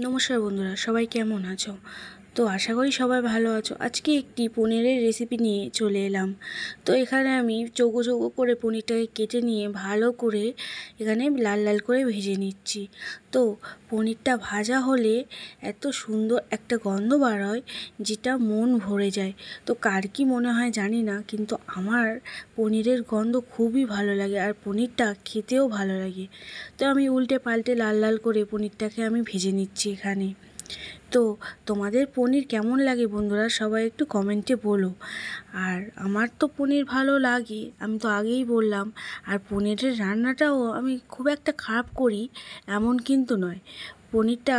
নমস্কার বন্ধুরা, সবাই কেমন আছো? তো আশা করি সবাই ভালো আছো। আজকে একটি পনিরের রেসিপি নিয়ে চলে এলাম। তো এখানে আমি চৌকো চৌকো করে পনিরটাকে কেটে নিয়ে ভালো করে এখানে লাল লাল করে ভেজে নিচ্ছি। তো পনিরটা ভাজা হলে এত সুন্দর একটা গন্ধ বার হয় যেটা মন ভরে যায়। তো কার কী মনে হয় জানি না, কিন্তু আমার পনিরের গন্ধ খুবই ভালো লাগে আর পনিরটা খেতেও ভালো লাগে। তো আমি উল্টে পাল্টে লাল লাল করে পনিরটাকে আমি ভেজে নিচ্ছি এখানে। তো তোমাদের পনির কেমন লাগে বন্ধুরা, সবাই একটু কমেন্টে বলো। আর আমার তো পনির ভালো লাগে, আমি তো আগেই বললাম। আর পনিরের রান্নাটাও আমি খুব একটা খারাপ করি এমন কিন্তু নয়। পনিরটা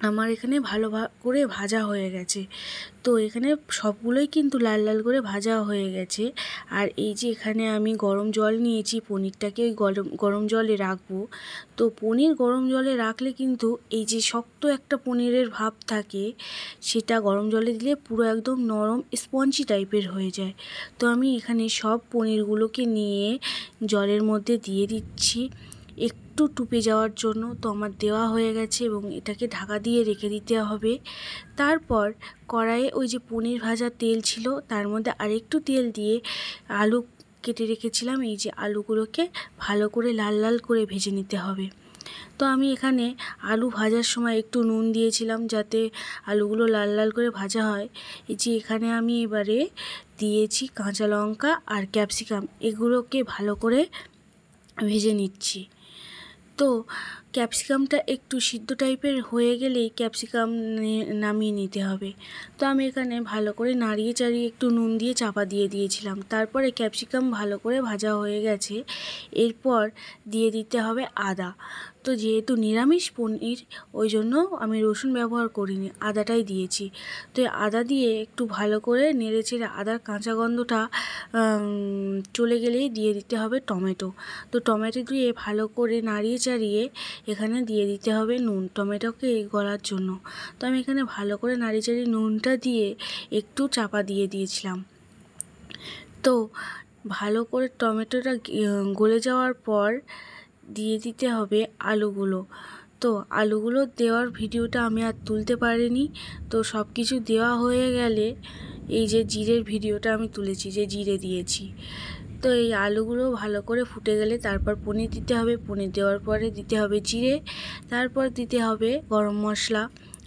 আমার এখানে ভালো করে ভাজা হয়ে গেছে। তো এখানে সবগুলোই কিন্তু লাল লাল করে ভাজা হয়ে গেছে। আর এই যে এখানে আমি গরম জল নিয়েছি, পনিরটাকে ওই গরম গরম জলে রাখবো। তো পনির গরম জলে রাখলে কিন্তু এই যে শক্ত একটা পনিরের ভাব থাকে, সেটা গরম জলে দিলে পুরো একদম নরম স্পঞ্জি টাইপের হয়ে যায়। তো আমি এখানে সব পনিরগুলোকে নিয়ে জলের মধ্যে দিয়ে দিচ্ছি একটু টুপে যাওয়ার জন্য। তো আমার দেওয়া হয়ে গেছে এবং এটাকে ঢাকা দিয়ে রেখে দিতে হবে। তারপর কড়াইয়ে ওই যে পনির ভাজার তেল ছিল, তার মধ্যে আরেকটু তেল দিয়ে আলু কেটে রেখেছিলাম, এই যে আলুগুলোকে ভালো করে লাল লাল করে ভেজে নিতে হবে। তো আমি এখানে আলু ভাজার সময় একটু নুন দিয়েছিলাম যাতে আলুগুলো লাল লাল করে ভাজা হয়। এই যে এখানে আমি এবারে দিয়েছি কাঁচা লঙ্কা আর ক্যাপসিকাম, এগুলোকে ভালো করে ভেজে নিচ্ছি। তো ক্যাপসিকামটা একটু সিদ্ধ টাইপের হয়ে গেলেই ক্যাপসিকাম নামিয়ে নিতে হবে। তো আমি এখানে ভালো করে নাড়িয়ে চাড়িয়ে একটু নুন দিয়ে চাপা দিয়ে দিয়েছিলাম। তারপরে ক্যাপসিকাম ভালো করে ভাজা হয়ে গেছে, এরপর দিয়ে দিতে হবে আদা। তো যেহেতু নিরামিষ পনির, ওই জন্য আমি রসুন ব্যবহার করিনি, আদাটাই দিয়েছি। তো আদা দিয়ে একটু ভালো করে নেড়ে চেড়ে আদার কাঁচা গন্ধটা চলে গেলেই দিয়ে দিতে হবে টমেটো। তো টমেটো দিয়ে ভালো করে নাড়িয়ে চাড়িয়ে এখানে দিয়ে দিতে হবে নুন টমেটোকে গলার জন্য। তো আমি এখানে ভালো করে নাড়িয়ে চাড়িয়ে নুনটা দিয়ে একটু চাপা দিয়ে দিয়েছিলাম। তো ভালো করে টমেটোটা গলে যাওয়ার পর দিয়ে দিতে হবে আলুগুলো। তো আলুগুলো দেওয়ার ভিডিওটা আমি আর তুলতে পারিনি। তো সব কিছু দেওয়া হয়ে গেলে এই যে জিরের ভিডিওটা আমি তুলেছি, যে জিরে দিয়েছি। তো এই আলুগুলো ভালো করে ফুটে গেলে তারপর পনির দিতে হবে, পনির দেওয়ার পরে দিতে হবে জিরে, তারপর দিতে হবে গরম মশলা।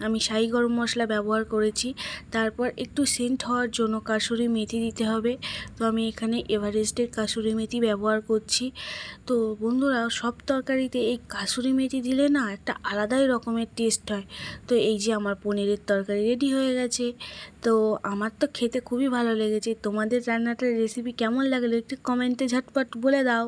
আমি শাহি গরম মশলা ব্যবহার করেছি। তারপর একটু সেন্ট হওয়ার জন্য কাসুরি মেথি দিতে হবে। তো আমি এখানে এভারেস্টের কাসুরি মেথি ব্যবহার করছি। তো বন্ধুরা, সব তরকারিতে এই কাসুরি মেথি দিলে না একটা আলাদাই রকমের টেস্ট হয়। তো এই যে আমার পনিরের তরকারি রেডি হয়ে গেছে। তো আমার তো খেতে খুবই ভালো লেগেছে। তোমাদের রান্নাটার রেসিপি কেমন লাগলো একটু কমেন্টে ঝটপট বলে দাও।